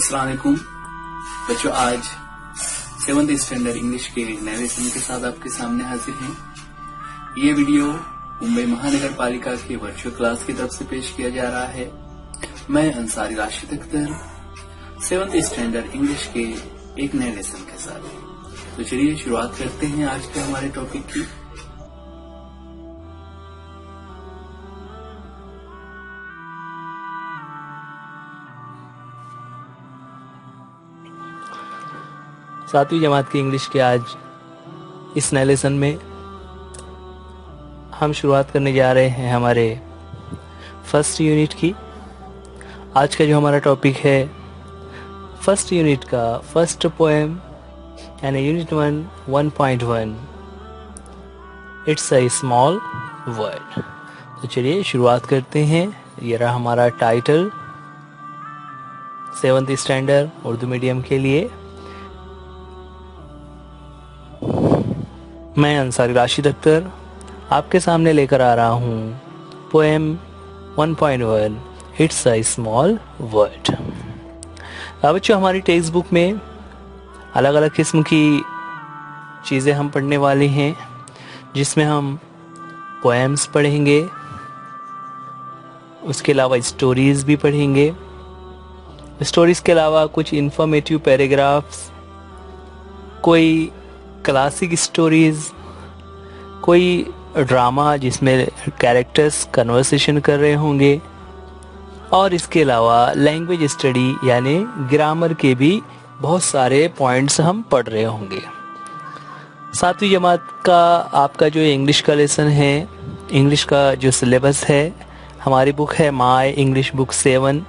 अस्सलाम वालेकुम बच्चों, आज 7th स्टैंडर्ड इंग्लिश के नए लेसन के साथ आपके सामने हाजिर हैं। ये वीडियो मुंबई महानगर पालिका की वर्चुअल क्लास की तरफ से पेश किया जा रहा है। मैं Ansari Rashid Akhtar 7th standard English के एक नए लेसन के साथ। तो चलिए शुरुआत करते हैं आज के हमारे टॉपिक की। सातवीं जमात की इंग्लिश के आज इस नए लेसन में हम शुरुआत करने जा रहे हैं हमारे फर्स्ट यूनिट की। आज का जो हमारा टॉपिक है फर्स्ट यूनिट का फर्स्ट पोएम यानी unit 1.1 it's a small word. तो चलिए शुरुआत करते हैं। ये रहा हमारा title 7th standard Urdu medium के लिए। मैं अंसारी राशिद अख्तर आपके सामने लेकर आ रहा हूँ poem 1.1 it's a small word. अब बच्चों, हमारी टेक्स्ट बुक में अलग अलग किस्म की चीज़ें हम पढ़ने वाले हैं, जिसमें हम पोएम्स पढ़ेंगे, उसके अलावा स्टोरीज़ भी पढ़ेंगे। स्टोरीज़ के अलावा कुछ इंफॉर्मेटिव पैराग्राफ्स, कोई क्लासिक स्टोरीज, कोई ड्रामा जिसमें कैरेक्टर्स कन्वर्सेशन कर रहे होंगे, और इसके अलावा लैंग्वेज स्टडी यानी ग्रामर के भी बहुत सारे पॉइंट्स हम पढ़ रहे होंगे। सातवीं जमात का आपका जो इंग्लिश का लेसन है, इंग्लिश का जो सिलेबस है, हमारी बुक है माय इंग्लिश बुक 7।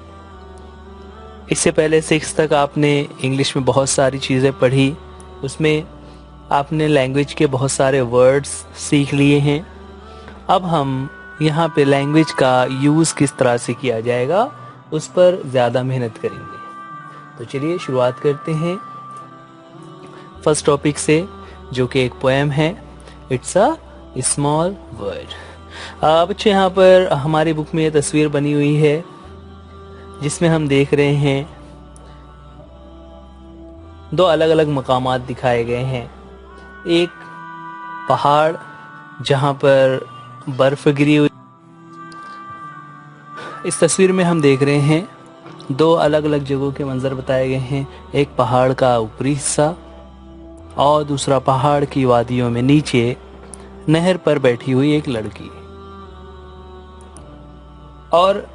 इससे पहले 6 तक आपने इंग्लिश में बहुत सारी चीज़ें पढ़ी, उसमें आपने लैंग्वेज के बहुत सारे वर्ड्स सीख लिए हैं। अब हम यहाँ पे लैंग्वेज का यूज़ किस तरह से किया जाएगा उस पर ज़्यादा मेहनत करेंगे। तो चलिए शुरुआत करते हैं फर्स्ट टॉपिक से, जो कि एक पोएम है इट्स अ स्मॉल वर्ड। बच्चे, यहाँ पर हमारी बुक में तस्वीर बनी हुई है जिसमें हम देख रहे हैं 2 अलग अलग मकामात दिखाए गए हैं। एक पहाड़ जहां पर बर्फ गिरी हुई। इस तस्वीर में हम देख रहे हैं 2 अलग अलग जगहों के मंजर बताए गए हैं। एक पहाड़ का ऊपरी हिस्सा और दूसरा पहाड़ की वादियों में नीचे नहर पर बैठी हुई एक लड़की। और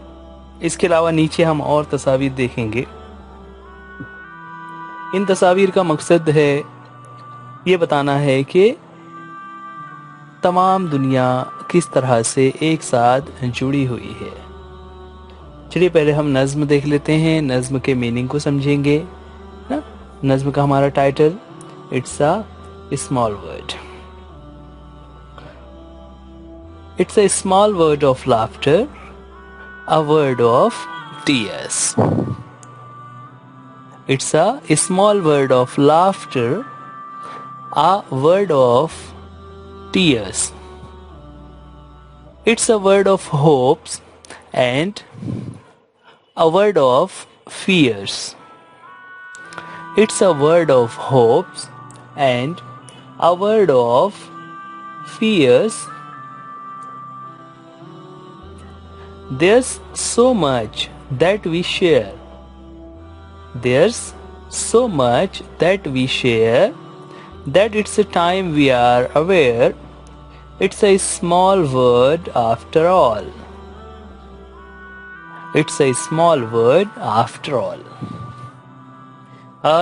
इसके अलावा नीचे हम और तस्वीर देखेंगे। इन तस्वीर का मकसद है ये बताना है कि तमाम दुनिया किस तरह से एक साथ जुड़ी हुई है। चलिए पहले हम नज़्म देख लेते हैं, नज़्म के मीनिंग को समझेंगे ना। नज़्म का हमारा title it's a small word. It's a small word of laughter, a word of tears. It's a small word of laughter, a word of tears. It's a word of hopes and a word of fears. It's a word of hopes and a word of fears. There's so much that we share. There's so much that we share that it's a time we are aware it's a small word after all. It's a small word after all.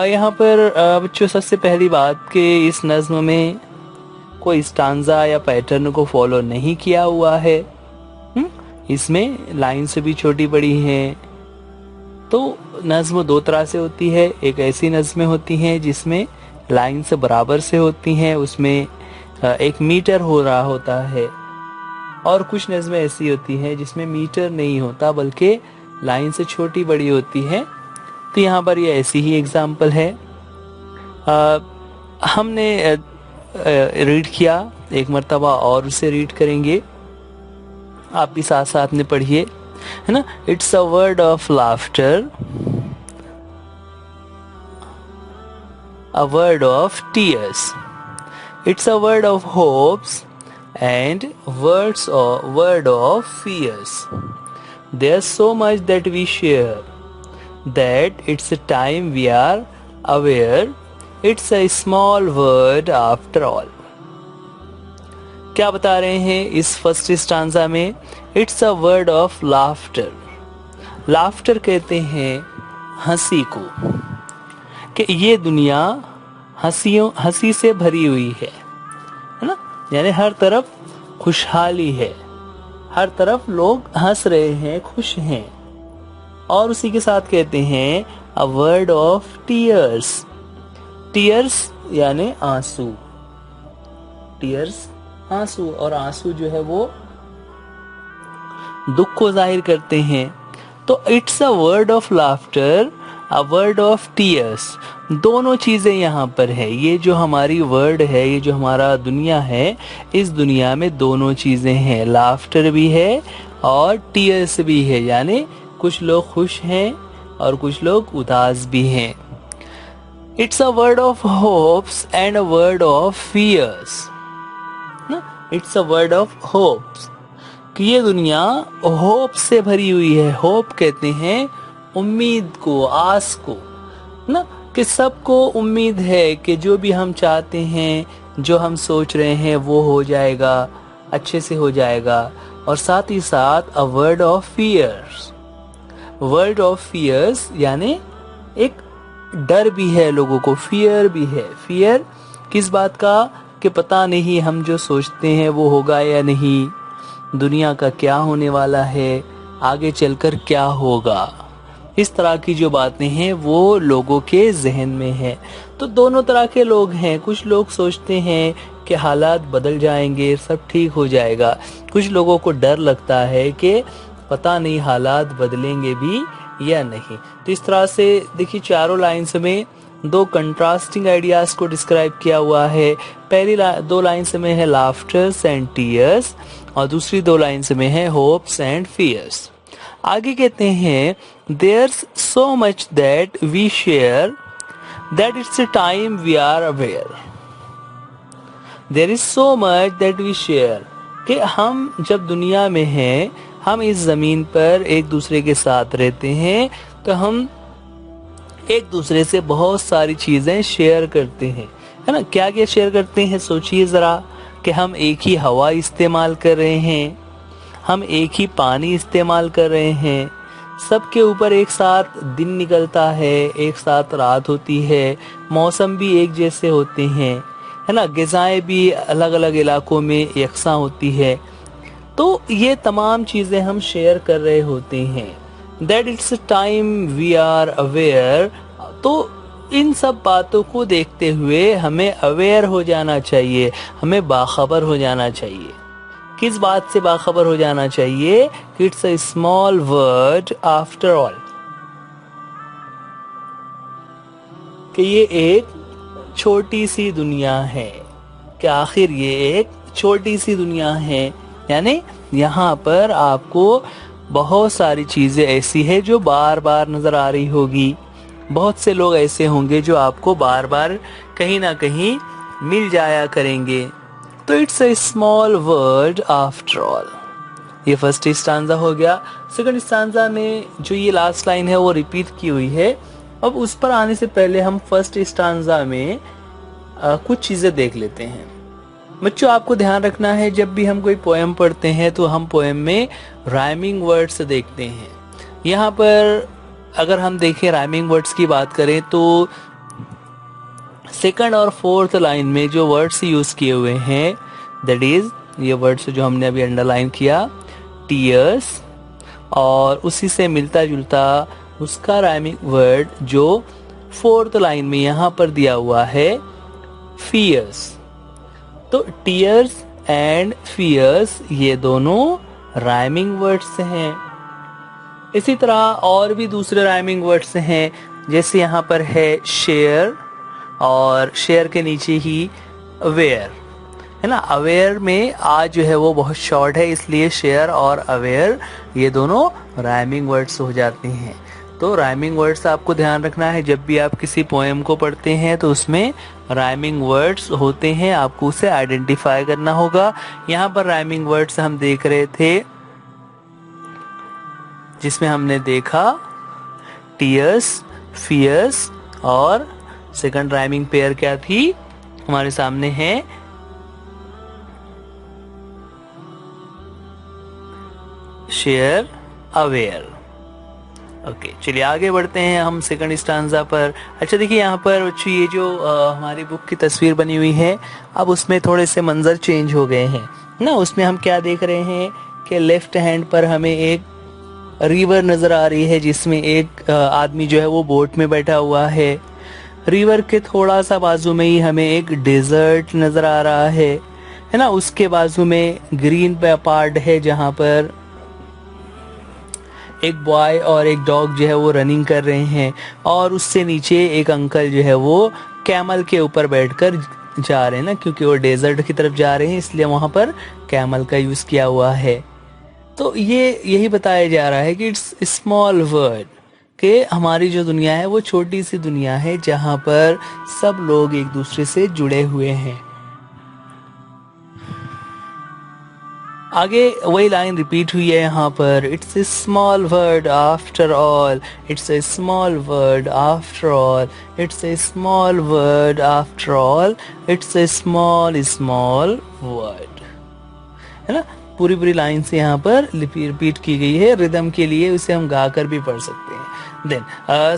यहाँ पर बच्चों, सबसे पहली बात कि इस नज़्म में कोई स्टांजा या पैटर्न को फॉलो नहीं किया हुआ है। इसमें लाइन्स भी छोटी बड़ी हैं। तो नज़्म 2 तरह से होती है। एक ऐसी नज़्में होती हैं जिसमें लाइन से बराबर से होती हैं, उसमें 1 मीटर हो रहा होता है, और कुछ नज़्में ऐसी होती हैं जिसमें मीटर नहीं होता बल्कि लाइन से छोटी बड़ी होती है। तो यहाँ पर ये ऐसी ही एग्जाम्पल है। हमने रीड किया, एक मर्तबा और उसे रीड करेंगे, आप भी साथ साथ में पढ़िए, है ना। It's a word of laughter, a word of tears. It's a word of hopes and word of fears. There's so much that we share that it's a time we are aware. It's a small word after all. क्या बता रहे हैं इस first stanza में? It's a word of laughter. Laughter कहते हैं हंसी को, कि ये दुनिया हंसी से भरी हुई है ना, यानी हर तरफ खुशहाली है, हर तरफ लोग हंस रहे हैं, खुश हैं. और उसी के साथ कहते हैं अ वर्ड ऑफ टीयर्स. टीयर्स यानी आंसू. टीयर्स आंसू, और आंसू जो है वो दुख को जाहिर करते हैं. तो it's a word of laughter, a word of tears. दोनों चीजें यहाँ पर है. ये जो हमारी वर्ड है, ये जो हमारा दुनिया है, इस दुनिया में दोनों चीजें हैं. लाफ्टर भी है और टीयर्स भी है, यानी कुछ लोग खुश हैं और कुछ लोग उदास भी हैं. It's a word of hopes and a word of fears. It's a word of hopes, कि ये दुनिया होप से भरी हुई है. होप कहते हैं उम्मीद को, आस को ना, कि सबको उम्मीद है कि जो भी हम चाहते हैं, जो हम सोच रहे हैं वो हो जाएगा, अच्छे से हो जाएगा. और साथ ही साथ a word of fears. Word of fears यानी एक डर भी है लोगों को, फियर भी है. फियर किस बात का? कि पता नहीं हम जो सोचते हैं वो होगा या नहीं, दुनिया का क्या होने वाला है, आगे चलकर क्या होगा. इस तरह की जो बातें हैं वो लोगों के जहन में है. तो दोनों तरह के लोग हैं. कुछ लोग सोचते हैं कि हालात बदल जाएंगे, सब ठीक हो जाएगा. कुछ लोगों को डर लगता है कि पता नहीं हालात बदलेंगे भी या नहीं. तो इस तरह से देखिए चारों लाइन्स में दो कंट्रास्टिंग आइडियाज को डिस्क्राइब किया हुआ है. पहली दो लाइन्स में है लाफ्टर्स एंड टीयर्स, और दूसरी दो लाइन्स में है होप्स एंड फियर्स. आगे कहते हैं there's so much that we share that it's a time we are aware. There is so much that we share, कि हम जब दुनिया में हैं, हम इस जमीन पर एक दूसरे के साथ रहते हैं, तो हम एक दूसरे से बहुत सारी चीजें शेयर करते हैं, है ना. क्या क्या शेयर करते हैं सोचिए जरा, कि हम एक ही हवा इस्तेमाल कर रहे हैं, हम एक ही पानी इस्तेमाल कर रहे हैं, सबके ऊपर एक साथ दिन निकलता है, एक साथ रात होती है, मौसम भी एक जैसे होते हैं, है ना. ग़िज़ाएं भी अलग अलग इलाकों में यकसा होती है. तो ये तमाम चीजें हम शेयर कर रहे होते हैं. That it's time we are aware. तो इन सब बातों को देखते हुए हमें अवेयर हो जाना चाहिए, हमें बाखबर हो जाना चाहिए. किस बात से बाखबर हो जाना चाहिए? It's a small word after all, कि ये एक छोटी सी दुनिया है, कि आखिर ये एक छोटी सी दुनिया है. यानी यहाँ पर आपको बहुत सारी चीजें ऐसी है जो बार बार नजर आ रही होगी. बहुत से लोग ऐसे होंगे जो आपको बार बार कहीं ना कहीं मिल जाया करेंगे. तो it's a small word after all. ये फर्स्ट स्टांजा हो गया. सेकंड स्टांजा में जो ये लास्ट लाइन है वो रिपीट की हुई है. अब उस पर आने से पहले हम फर्स्ट स्टांजा में कुछ चीजें देख लेते हैं. बच्चों आपको ध्यान रखना है, जब भी हम कोई पोएम पढ़ते हैं तो हम पोएम में राइमिंग वर्ड्स देखते हैं. यहाँ पर अगर हम देखें राइमिंग वर्ड्स की बात करें तो सेकंड और फोर्थ लाइन में जो वर्ड्स यूज किए हुए हैं, दैट इज ये वर्ड्स जो हमने अभी अंडरलाइन किया, टीयर्स, और उसी से मिलता जुलता उसका राइमिंग वर्ड जो फोर्थ लाइन में यहाँ पर दिया हुआ है, फियर्स. तो टीयर्स एंड फियर्स ये दोनों राइमिंग वर्ड्स हैं. इसी तरह और भी दूसरे राइमिंग वर्ड्स हैं, जैसे यहाँ पर है शेयर, और शेयर के नीचे ही अवेयर, है ना. अवेयर में आज जो है वो बहुत शॉर्ट है, इसलिए शेयर और अवेयर ये दोनों राइमिंग वर्ड्स हो जाते हैं. तो राइमिंग वर्ड्स आपको ध्यान रखना है, जब भी आप किसी पोएम को पढ़ते हैं तो उसमें राइमिंग वर्ड्स होते हैं, आपको उसे आइडेंटिफाई करना होगा। यहाँ पर राइमिंग वर्ड्स हम देख रहे थे, जिसमें हमने देखा टीयर्स, फियर्स, और सेकंड राइमिंग पेयर क्या थी हमारे सामने है शेयर, अवेयर। ओके, चलिए आगे बढ़ते हैं हम सेकंड स्टांजा पर। अच्छा देखिए यहाँ पर बच्चों ये जो हमारी बुक की तस्वीर बनी हुई है, अब उसमें थोड़े से मंजर चेंज हो गए हैं ना। उसमें हम क्या देख रहे हैं कि लेफ्ट हैंड पर हमें एक रिवर नजर आ रही है, जिसमें एक आदमी जो है वो बोट में बैठा हुआ है। रिवर के थोड़ा सा बाजू में ही हमें एक डेजर्ट नजर आ रहा है ना। उसके बाजू में ग्रीन पे पार्ट है, जहां पर एक बॉय और एक डॉग जो है वो रनिंग कर रहे हैं, और उससे नीचे एक अंकल जो है वो कैमल के ऊपर बैठकर जा रहे हैं ना, क्योंकि वो डेजर्ट की तरफ जा रहे हैं, इसलिए वहां पर कैमल का यूज किया हुआ है। तो ये यही बताया जा रहा है कि इट्स स्मॉल वर्ल्ड, कि हमारी जो दुनिया है वो छोटी सी दुनिया है, जहां पर सब लोग एक दूसरे से जुड़े हुए हैं। आगे वही लाइन रिपीट हुई है यहाँ पर, it's a small word after all, it's a small word after all, it's a small word after all, it's a small small word, है ना। पूरी पूरी लाइन से यहाँ पर रिपीट की गई है रिदम के लिए, उसे हम गाकर भी पढ़ सकते हैं। देन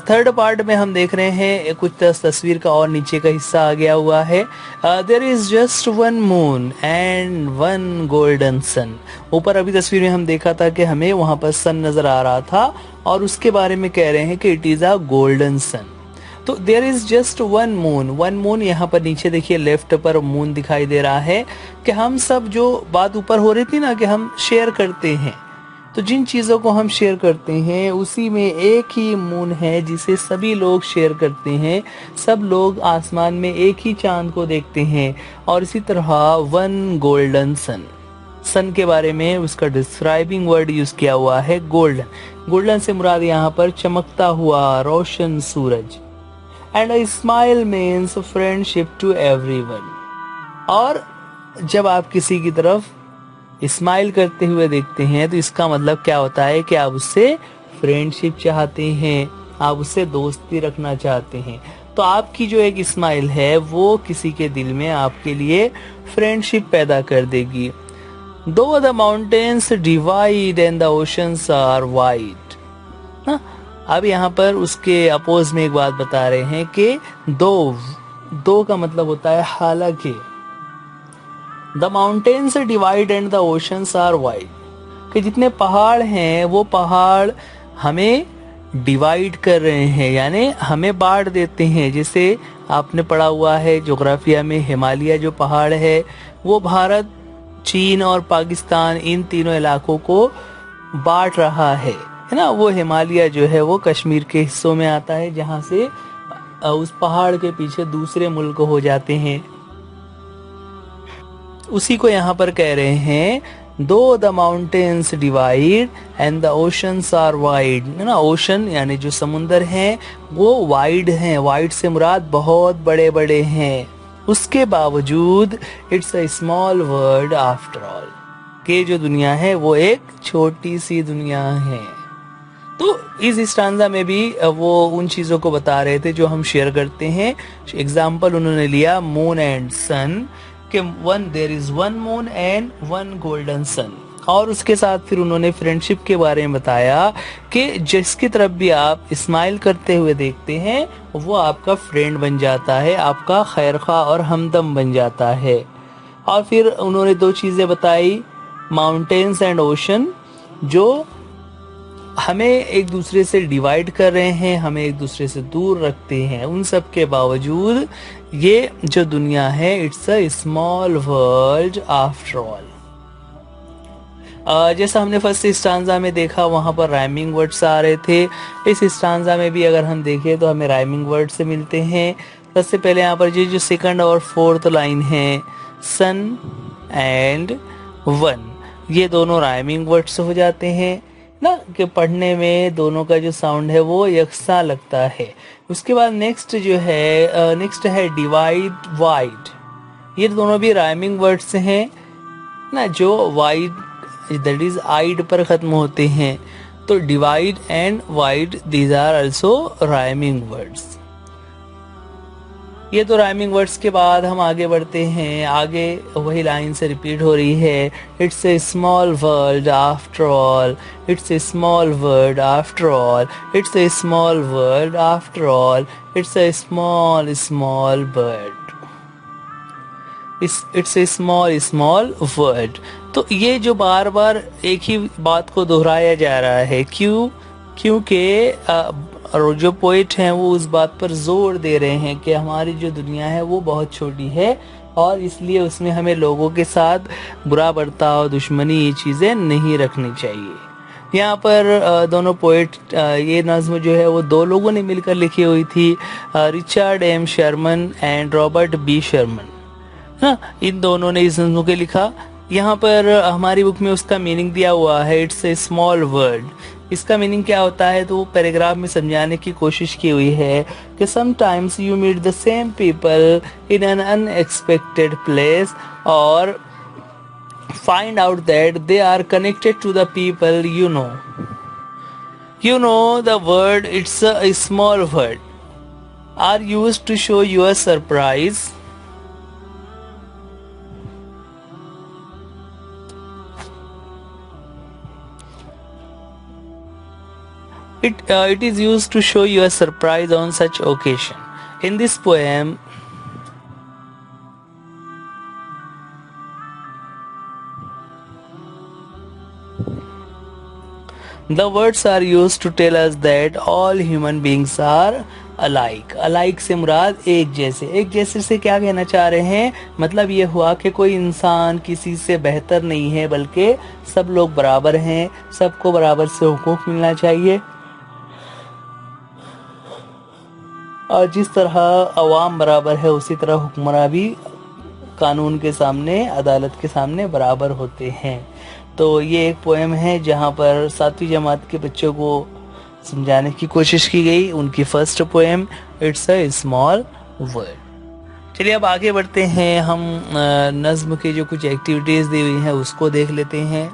थर्ड पार्ट में हम देख रहे हैं कुछ तस्वीर का और नीचे का हिस्सा आ गया हुआ है। There is just one moon and one golden sun. ऊपर अभी तस्वीर में हम देखा था कि हमें वहां पर सन नजर आ रहा था, और उसके बारे में कह रहे हैं कि it is a golden sun. तो there is just one moon, one moon, यहाँ पर नीचे देखिए लेफ्ट पर मून दिखाई दे रहा है, कि हम सब जो बात ऊपर हो रही थी ना कि हम शेयर करते हैं, तो जिन चीजों को हम शेयर करते हैं उसी में एक ही मून है जिसे सभी लोग शेयर करते हैं। सब लोग आसमान में एक ही चांद को देखते हैं, और इसी तरह वन गोल्डन सन, सन के बारे में उसका डिस्क्राइबिंग वर्ड यूज किया हुआ है गोल्डन। गोल्डन से मुराद यहाँ पर चमकता हुआ रोशन सूरज। And a smile means friendship to everyone. और जब आप किसी की तरफ स्माइल करते हुए देखते हैं तो इसका मतलब क्या होता है कि आप उससे फ्रेंडशिप चाहते हैं, आप उससे दोस्ती रखना चाहते हैं। तो आपकी जो एक स्माइल है वो किसी के दिल में आपके लिए फ्रेंडशिप पैदा कर देगी। Though the mountains divide and the oceans are wide. अब यहाँ पर उसके अपोज में एक बात बता रहे हैं कि दो का मतलब होता है हालांकि। The mountains divide and the oceans are wide, कि जितने पहाड़ हैं वो पहाड़ हमें डिवाइड कर रहे हैं, यानी हमें बांट देते हैं। जैसे आपने पढ़ा हुआ है ज्योग्राफिया में, हिमालय जो पहाड़ है वो भारत, चीन और पाकिस्तान, इन तीनों इलाकों को बांट रहा है ना। वो हिमालय जो है वो कश्मीर के हिस्सों में आता है, जहां से उस पहाड़ के पीछे दूसरे मुल्क हो जाते हैं। उसी को यहाँ पर कह रहे हैं, though the mountains divide and the oceans are wide, ना। ओशन यानी जो समुंदर हैं वो वाइड हैं, वाइड से मुराद बहुत बड़े बड़े हैं, उसके बावजूद it's a small world after all, कि जो दुनिया है वो एक छोटी सी दुनिया है। तो इस स्टांजा में भी वो उन चीजों को बता रहे थे जो हम शेयर करते हैं। एग्जाम्पल उन्होंने लिया मून एंड सन, कि there is one moon and one golden sun. और उसके साथ फिर उन्होंने फ्रेंडशिप के बारे में बताया कि जिसकी तरफ भी आप स्माइल करते हुए देखते हैं वो आपका फ्रेंड बन जाता है, आपका खैरखा और हमदम बन जाता है। और फिर उन्होंने दो चीजें बताई, माउंटेन्स एंड ओशन, जो हमें एक दूसरे से डिवाइड कर रहे हैं, हमें एक दूसरे से दूर रखते हैं, उन सब के बावजूद ये जो दुनिया है it's a small world after all. जैसा हमने फर्स्ट स्टांजा में देखा वहां पर राइमिंग वर्ड्स आ रहे थे, इस स्टांजा में भी अगर हम देखें तो हमें राइमिंग वर्ड से मिलते हैं। सबसे पहले यहाँ पर जो सेकंड और फोर्थ लाइन है, सन एंड वन, ये दोनों राइमिंग वर्ड्स हो जाते हैं। ना, कि पढ़ने में दोनों का जो साउंड है वो यकसा लगता है। उसके बाद नेक्स्ट है डिवाइड वाइड। ये दोनों भी राइमिंग वर्ड्स हैं ना, जो वाइड दैट इज आइड पर खत्म होते हैं। तो divide and wide these are also rhyming words. ये तो राइमिंग वर्ड्स के बाद हम आगे बढ़ते हैं। आगे वही लाइन से रिपीट हो रही है, it's a small world after all, it's a small word after all, it's a small word after all, it's a small small bird, it's a small word. तो ये जो बार बार एक ही बात को दोहराया जा रहा है, क्योंकि जो पोइट हैं वो उस बात पर जोर दे रहे हैं कि हमारी जो दुनिया है वो बहुत छोटी है और इसलिए उसमें हमें लोगों के साथ बुरा बर्ताव, दुश्मनी, ये चीज़ें नहीं रखनी चाहिए। यहाँ पर दोनों पोइट, ये नज़्म जो है वो दो लोगों ने मिलकर लिखी हुई थी, Richard M Sherman and Robert B Sherman. हाँ, इन दोनों ने इस नज़्म को लिखा। यहाँ पर हमारी बुक में उसका मीनिंग दिया हुआ है, इट्स ए स्मॉल वर्ड। इसका मीनिंग क्या होता है तो पैराग्राफ में समझाने की कोशिश की हुई है कि sometimes you meet the same people in an unexpected place और find out that they are connected to the people you know. You know the word, it's a small word, are used to show your surprise. It is used to show your surprise on such occasion. In this poem, the words are used to tell us that all human beings are alike. alike से मुराद एक जैसे। एक जैसे से क्या कहना चाह रहे हैं, मतलब ये हुआ कि कोई इंसान किसी से बेहतर नहीं है, बल्कि सब लोग बराबर हैं, सबको बराबर से हुकूक मिलना चाहिए। और जिस तरह अवाम बराबर है उसी तरह हुक्मरान भी कानून के सामने, अदालत के सामने बराबर होते हैं। तो ये एक पोएम है जहाँ पर 7वीं जमात के बच्चों को समझाने की कोशिश की गई। उनकी first poem it's a small word. चलिए अब आगे बढ़ते हैं, हम नज्म के जो कुछ एक्टिविटीज दी हुई हैं उसको देख लेते हैं।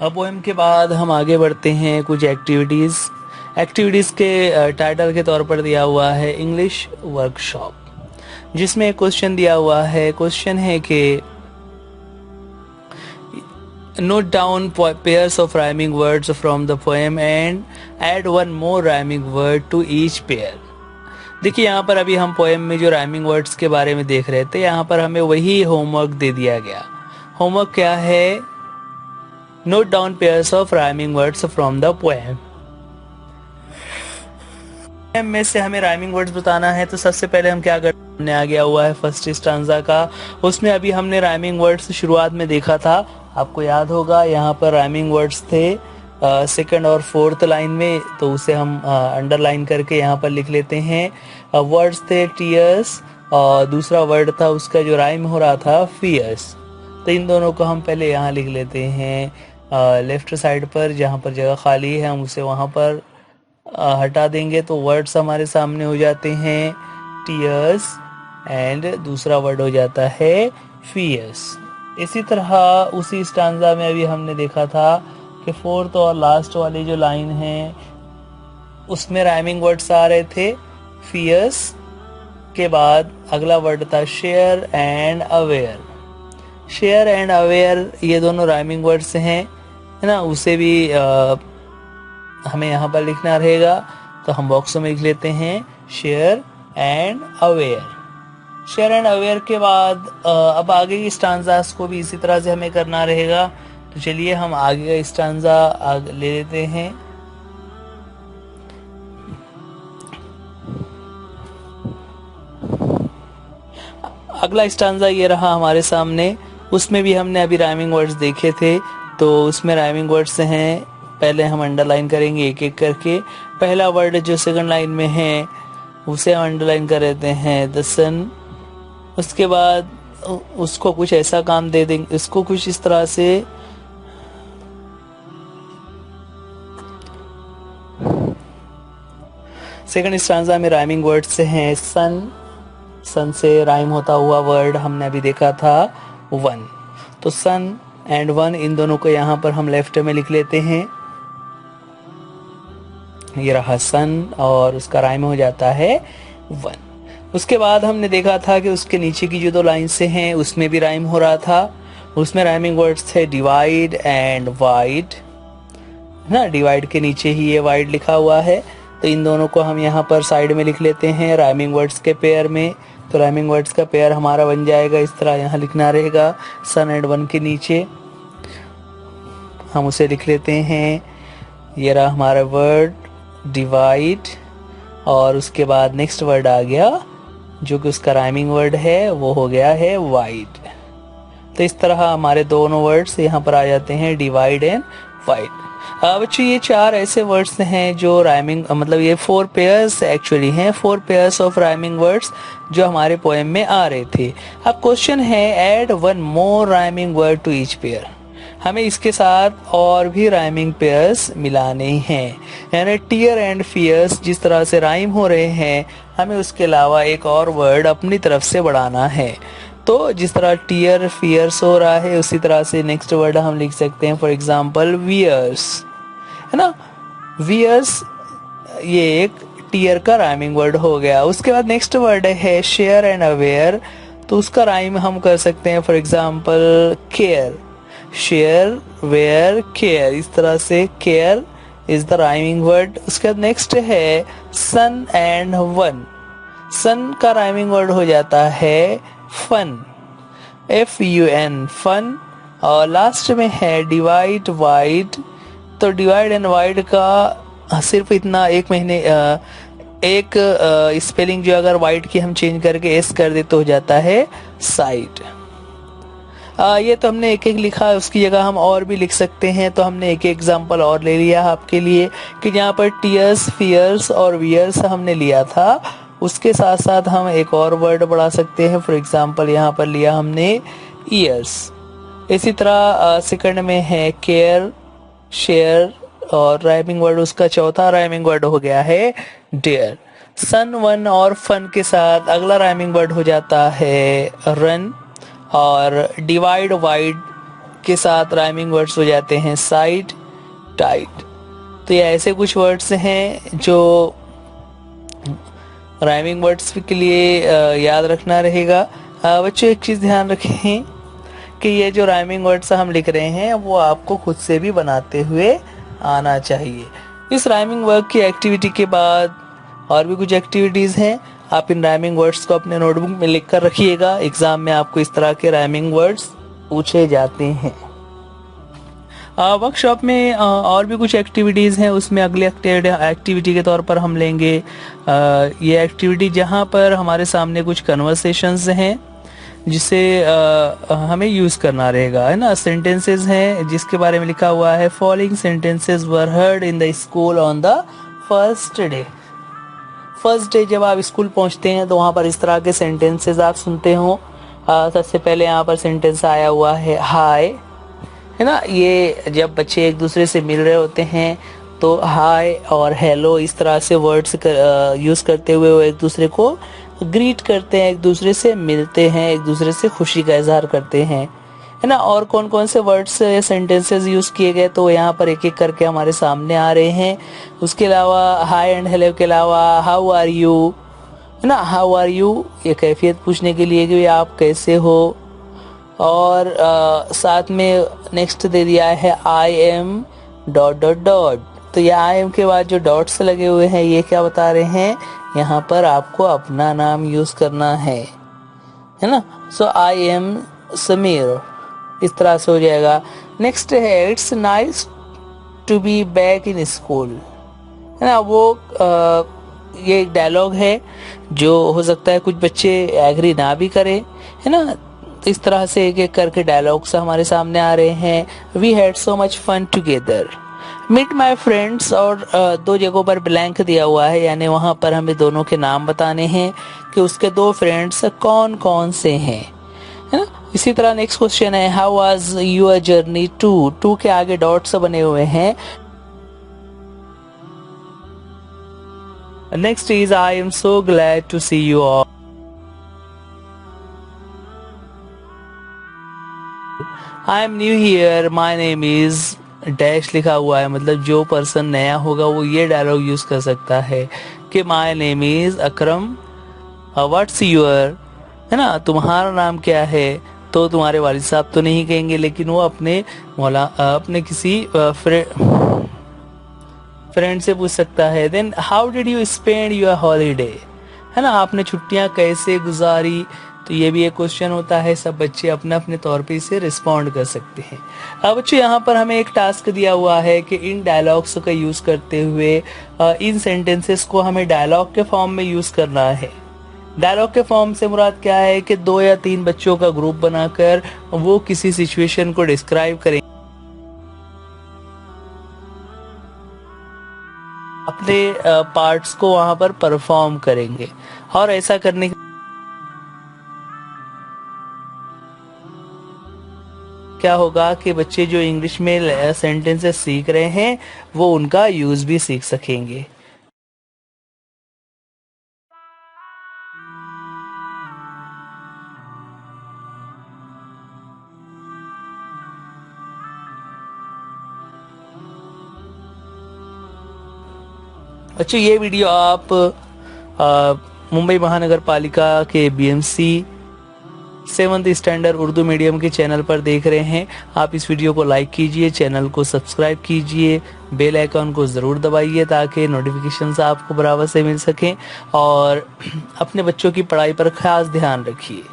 अब पोएम के बाद हम आगे बढ़ते हैं कुछ एक्टिविटीज के टाइटल के तौर पर दिया हुआ है इंग्लिश वर्कशॉप, जिसमें एक क्वेश्चन दिया हुआ है। क्वेश्चन है कि note down pairs of rhyming words from the poem and add one more rhyming word to each pair. देखिए यहाँ पर अभी हम पोएम में जो राइमिंग वर्ड्स के बारे में देख रहे थे, यहाँ पर हमें वही होमवर्क दे दिया गया। होमवर्क क्या है? Note down pairs of rhyming words from the poem. Poem में से हमें राइमिंग वर्ड्स बताना है, तो सबसे पहले हम क्या करने आ गया हुआ है फर्स्ट स्टांजा का। उसमें अभी हमने राइमिंग वर्ड्स शुरुआत में देखा था, आपको याद होगा यहाँ पर राइमिंग वर्ड्स थे सेकंड और फोर्थ लाइन में, तो उसे हम अंडरलाइन करके यहाँ पर लिख लेते हैं। वर्ड्स थे टीयर्स और दूसरा वर्ड था उसका जो राइम हो रहा था फियर्स। तो इन दोनों को हम पहले यहाँ लिख लेते हैं लेफ्ट साइड पर, जहाँ पर जगह खाली है हम उसे वहाँ पर हटा देंगे, तो वर्ड्स हमारे सामने हो जाते हैं टीयर्स एंड दूसरा वर्ड हो जाता है फियर्स। इसी तरह उसी स्टांजा में अभी हमने देखा था कि फोर्थ और लास्ट वाली जो लाइन है उसमें राइमिंग वर्ड्स आ रहे थे। फियर्स के बाद अगला वर्ड था share and aware. Share and aware ये दोनों राइमिंग वर्ड्स हैं, है ना, उसे भी हमें यहाँ पर लिखना रहेगा, तो हम बॉक्सों में लिख लेते हैं share and aware. Share and aware के बाद अब आगे की स्टांजास को भी इसी तरह से हमें करना रहेगा। तो चलिए हम आगे का स्टांजा ले लेते हैं। अगला स्टांजा ये रहा हमारे सामने, उसमें भी हमने अभी राइमिंग वर्ड्स देखे थे, तो उसमें राइमिंग वर्ड्स हैं, पहले हम अंडरलाइन करेंगे एक एक करके। पहला वर्ड जो सेकंड लाइन में है उसे हम अंडरलाइन कर देते हैं द सन। उसके बाद उसको कुछ ऐसा काम दे देंगे, इसको कुछ इस तरह से सेकंड स्टांजा में राइमिंग वर्ड्स हैं सन, सन से राइम होता हुआ वर्ड हमने अभी देखा था वन। तो सन एंड वन, इन दोनों को यहाँ पर हम लेफ्ट में लिख लेते हैं। ये रहा सन और उसका राइम हो जाता है वन। उसके बाद हमने देखा था कि उसके नीचे की जो दो लाइन से हैं उसमें भी राइम हो रहा था। उसमें राइमिंग वर्ड्स थे डिवाइड एंड वाइड, ना, डिवाइड के नीचे ही ये वाइड लिखा हुआ है। तो इन दोनों को हम यहाँ पर साइड में लिख लेते हैं राइमिंग वर्ड्स के पेयर में। तो राइमिंग वर्ड्स का पेयर हमारा बन जाएगा इस तरह, यहाँ लिखना रहेगा सन एंड वन के नीचे हम उसे लिख लेते हैं। ये रहा हमारा वर्ड डिवाइड और उसके बाद नेक्स्ट वर्ड आ गया जो कि उसका राइमिंग वर्ड है, वो हो गया है वाइड। तो इस तरह हमारे दोनों वर्ड्स यहाँ पर आ जाते हैं डिवाइड एंड वाइड। बच्चों ये चार ऐसे वर्ड्स हैं जो राइमिंग, मतलब ये 4 पेयर्स एक्चुअली हैं, 4 पेयर्स ऑफ राइमिंग वर्ड्स जो हमारे पोएम में आ रहे थे। अब क्वेश्चन है add 1 more rhyming word to each pair, हमें इसके साथ और भी राइमिंग पेयर्स मिलाने हैं। यानी टीयर एंड फियर्स जिस तरह से राइम हो रहे हैं हमें उसके अलावा एक और वर्ड अपनी तरफ से बढ़ाना है। तो जिस तरह टीयर फियर्स हो रहा है उसी तरह से नेक्स्ट वर्ड हम लिख सकते हैं, फॉर एग्जांपल वियर्स, है ना, वियर्स ये एक टीयर का राइमिंग वर्ड हो गया। उसके बाद नेक्स्ट वर्ड है शेयर एंड अवेयर, तो उसका राइम हम कर सकते हैं for example care, share where care, इस तरह से care is the rhyming word. उसके बाद नेक्स्ट है सन एंड वन, सन का राइमिंग वर्ड हो जाता है फन, FUN फन। और लास्ट में है डिवाइड वाइड, तो डिवाइड एंड वाइड का सिर्फ इतना एक स्पेलिंग जो अगर वाइड की हम चेंज करके S कर दे तो हो जाता है साइड। ये तो हमने एक एक लिखा, उसकी जगह हम और भी लिख सकते हैं। तो हमने एक एग्जांपल और ले लिया आपके लिए कि जहाँ पर टीयर्स फियर्स और वियर्स हमने लिया था उसके साथ साथ हम एक और वर्ड बढ़ा सकते हैं। फॉर एग्जांपल यहाँ पर लिया हमने ईयर्स। इसी तरह सेकंड में है केयर, शेयर और राइमिंग वर्ड उसका चौथा राइमिंग वर्ड हो गया है डेयर। सन वन और फन के साथ अगला राइमिंग वर्ड हो जाता है रन और डिवाइड वाइड के साथ राइमिंग वर्ड्स हो जाते हैं साइड टाइट। तो ये ऐसे कुछ वर्ड्स हैं जो राइमिंग वर्ड्स के लिए याद रखना रहेगा। बच्चों एक चीज़ ध्यान रखें कि ये जो राइमिंग वर्ड्स हम लिख रहे हैं वो आपको खुद से भी बनाते हुए आना चाहिए। इस राइमिंग वर्ड की एक्टिविटी के बाद और भी कुछ एक्टिविटीज़ हैं, आप इन राइमिंग वर्ड्स को अपने नोटबुक में लिख कर रखिएगा। एग्जाम में आपको इस तरह के राइमिंग वर्ड्स पूछे जाते हैं। वर्कशॉप में और भी कुछ एक्टिविटीज़ हैं, उसमें अगली एक्टिविटी के तौर पर हम लेंगे ये एक्टिविटी जहां पर हमारे सामने कुछ कन्वर्सेशंस हैं जिसे हमें यूज़ करना रहेगा, है ना। सेंटेंसेस हैं जिसके बारे में लिखा हुआ है following sentences were heard in the school on the first day. First day जब आप स्कूल पहुंचते हैं तो वहाँ पर इस तरह के सेंटेंसेस आप सुनते हो। सबसे पहले यहाँ पर सेंटेंस आया हुआ है हाय, है ना। ये जब बच्चे एक दूसरे से मिल रहे होते हैं तो हाय और हेलो इस तरह से वर्ड्स यूज़ करते हुए वो एक दूसरे को ग्रीट करते हैं, एक दूसरे से मिलते हैं, एक दूसरे से खुशी का इजहार करते हैं, है ना। और कौन कौन से वर्ड्स या सेंटेंसेस यूज़ किए गए तो यहाँ पर एक एक करके हमारे सामने आ रहे हैं। उसके अलावा हाय एंड हेलो के अलावा हाउ आर यू, है ना। हाउ आर यू ये कैफियत पूछने के लिए कि आप कैसे हो। और साथ में नेक्स्ट दे दिया है I am dot dot dot. तो ये आई एम के बाद जो डॉट्स लगे हुए हैं ये क्या बता रहे हैं, यहाँ पर आपको अपना नाम यूज करना है ना। सो आई एम समीर, इस तरह से हो जाएगा। नेक्स्ट है it's nice to be back in school, है ना। वो ये एक डायलॉग है जो हो सकता है कुछ बच्चे एग्री ना भी करें, है ना। इस तरह से एक एक करके डायलॉग्स हमारे सामने आ रहे हैं। We had so much fun together, meet my friends, और 2 जगहों पर ब्लैंक दिया हुआ है, यानी वहां पर हमें दोनों के नाम बताने हैं कि उसके 2 फ्रेंड्स कौन कौन से हैं, है ना। इसी तरह नेक्स्ट क्वेश्चन है how was your journey to के आगे डॉट्स बने हुए हैं। Next is I am so glad to see you all. I am new here. My name is dash लिखा हुआ है, मतलब जो पर्सन नया होगा वो ये डायलॉग यूज कर सकता है कि my name is Akram, what's your, है ना, तुम्हारा नाम क्या है। तो तुम्हारे वालिद साहब तो नहीं कहेंगे, लेकिन वो अपने किसी फ्रेंड से पूछ सकता है। Then how did you spend your holiday, है ना, आपने छुट्टियां कैसे गुजारी। तो ये भी एक क्वेश्चन होता है, सब बच्चे अपने अपने तौर पे इसे रिस्पॉन्ड कर सकते हैं। अब बच्चों यहाँ पर हमें एक टास्क दिया हुआ है कि इन डायलॉग्स का यूज करते हुए इन सेंटेंसेस को हमें डायलॉग के फॉर्म में यूज करना है। डायलॉग के फॉर्म से मुराद क्या है कि 2 या 3 बच्चों का ग्रुप बनाकर वो किसी सिचुएशन को डिस्क्राइब करें, अपने पार्ट्स को वहां पर परफॉर्म करेंगे। और ऐसा करने क्या होगा कि बच्चे जो इंग्लिश में सेंटेंसेस सीख रहे हैं वो उनका यूज भी सीख सकेंगे। अच्छा, ये वीडियो आप मुंबई महानगर पालिका के BMC 7th standard Urdu medium के चैनल पर देख रहे हैं। आप इस वीडियो को लाइक कीजिए, चैनल को सब्सक्राइब कीजिए, बेल आइकन को ज़रूर दबाइए ताकि नोटिफिकेशंस आपको बराबर से मिल सकें, और अपने बच्चों की पढ़ाई पर खास ध्यान रखिए।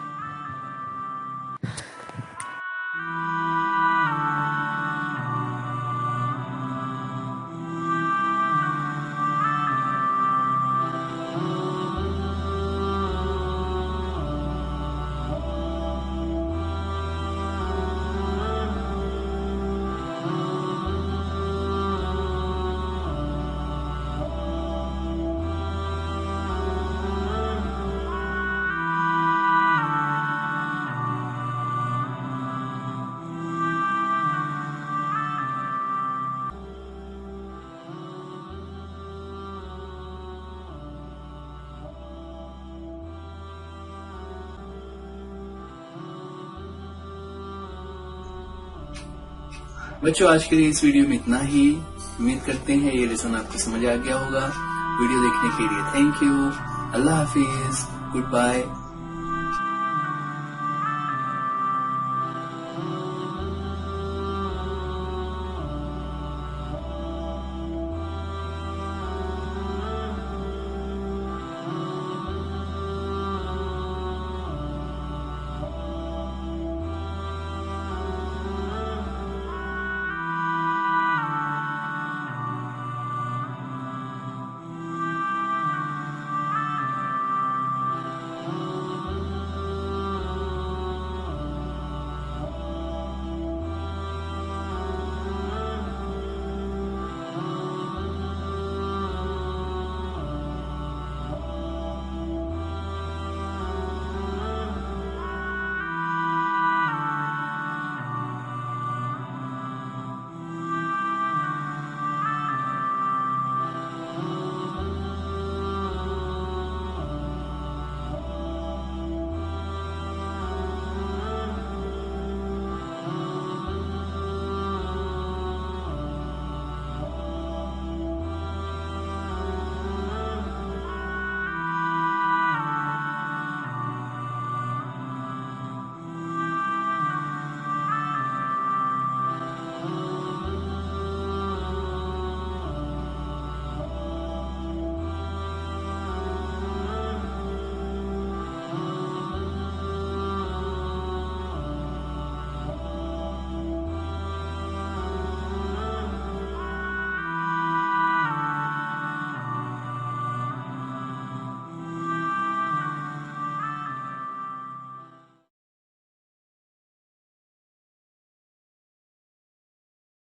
बच्चों, आज के लिए इस वीडियो में इतना ही। उम्मीद करते हैं ये लेसन आपको समझ आ गया होगा। वीडियो देखने के लिए थैंक यू। अल्लाह हाफिज, गुड बाय।